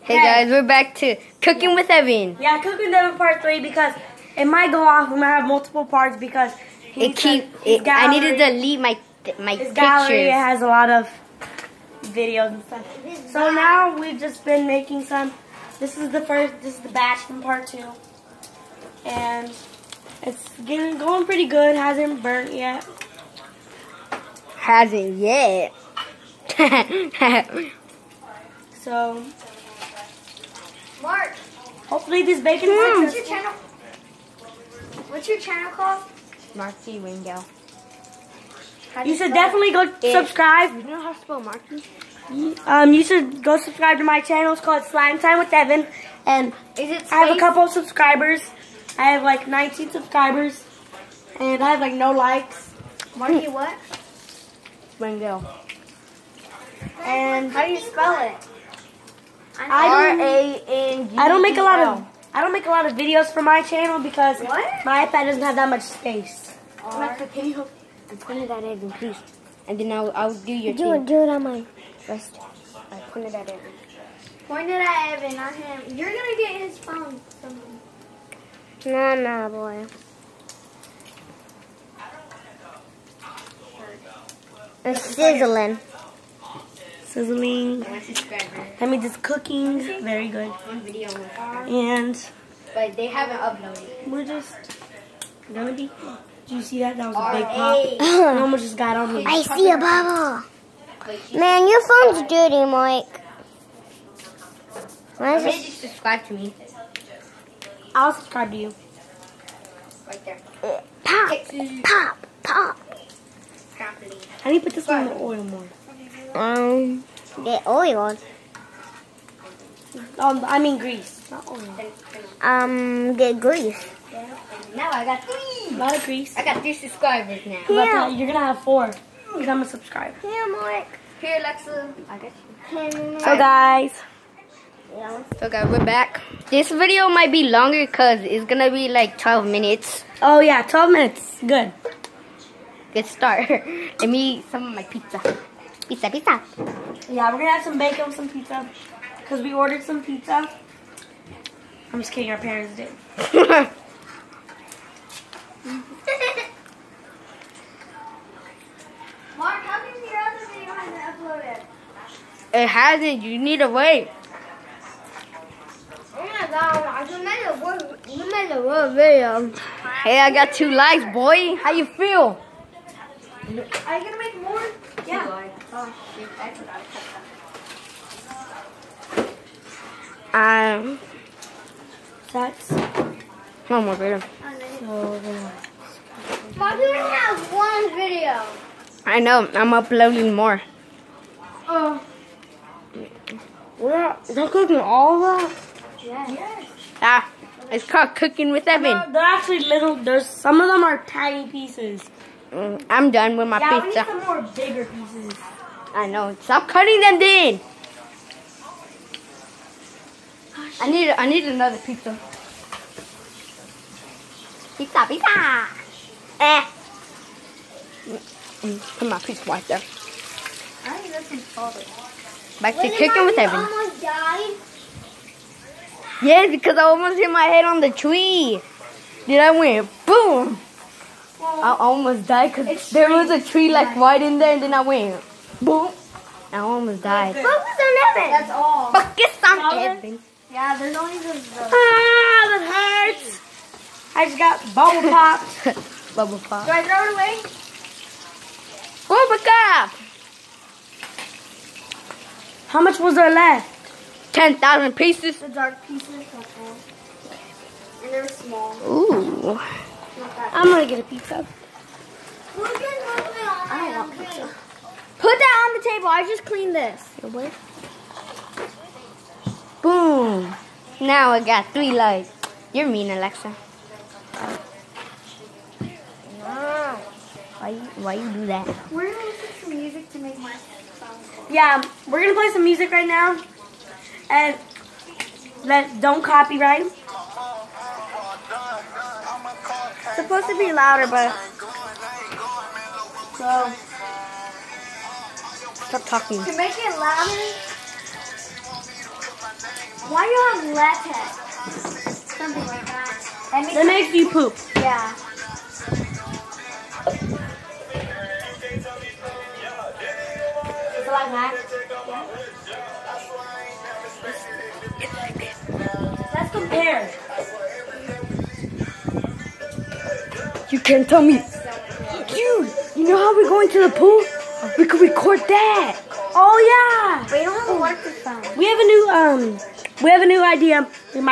Hey guys, we're back to Cooking with Evan. Yeah, Cooking with Evan Part 3 because it might go off. We might have multiple parts because I need to delete my his gallery has a lot of videos and stuff. So now we've just been making some. This is the batch from Part 2, and it's going pretty good. Hasn't burnt yet. Hasn't yet. So, Mark, hopefully this bacon. What's your channel? What's your channel called? Marky Wingo. You should definitely go subscribe. You know how to spell Marky? You should go subscribe to my channel. It's called Slime Time with Evan, and I have a couple of subscribers. I have like 19 subscribers, and I have like no likes. Marky what? Wingo. And How do you spell it? R-A-N-G. I don't make a lot of videos for my channel because my iPad doesn't have that much space. Can you point it at Evan, please? And then I'll do your Do it on mine first. Point it at Evan. Point it at Evan, not him. You're gonna get his phone. Nah, boy. It's sizzling. Sizzling. I mean, just cooking. Very good. And But they haven't uploaded. we're just gonna be. Did you see that? That was a big pop. I almost just got on me. I see a bubble. Man, your phone's dirty, Mike. Why is Maybe it? just subscribe to me. I'll subscribe to you. Right there. Pop. I need to put this one in the oil more. Get oil. I mean grease, not oil. Get grease. Now I got 3. A lot of grease. I got 3 subscribers now. You're gonna have 4 because I'm a subscriber. Here, Mike. Here, Alexa. I got you. So guys, So guys, we're back. This video might be longer because it's gonna be like 12 minutes. oh yeah, 12 minutes. Good. Good start. Let me eat some of my pizza. Pizza. Yeah, we're gonna have some bacon with some pizza because we ordered some pizza. I'm just kidding. Our parents did. Mark, how come your other video hasn't uploaded? It hasn't. You need to wait. Oh my god, you made a good video. Hey, I got 2 likes, boy. How you feel? Are you gonna make more? Yeah. Oh, shit, I forgot to cut That's One more video. that. so. Mark, you only have 1 video. I know. I'm uploading more. Oh. They're cooking all of that. Yes. Ah, it's called Cooking with Evan. They're actually little. There's some of them are tiny pieces. I'm done with my Yeah, we need pizza. some more bigger pieces. I know. Stop cutting them, then. I need another pizza. Pizza. Put my pizza right there. I think that's some salt. Back to Cooking with Evan. Almost died. Yes, because I almost hit my head on the tree. Then I went boom. I almost died because there was a tree like right in there, and then I went boom. I almost died. Focus on Evan. That's all. Focus on Evan. Yeah, there's only this. Ah, that hurts. I just got bubble popped. Bubble pop. Do I throw it away? Bubble pop. How much was there left? 10,000 pieces. The dark pieces. Okay. And they're small. Ooh. I'm gonna get a pizza. I don't want pizza. Put that on the table. I just cleaned this. Boom. Now I got 3 likes. You're mean, Alexa. Why you do that? We're gonna listen to music to make my sound cool. Yeah, we're gonna play some music right now, and don't copyright. It's supposed to be louder, but So Stop talking. to make it louder, Why do you have latex? Something like that. That makes you poop. Yeah. Is it like that? Yeah. Let's compare. You can't tell me. Dude, you know how we're going to the pool? We could record that. Oh yeah. But you don't have a waterproof phone. We have a new idea. We might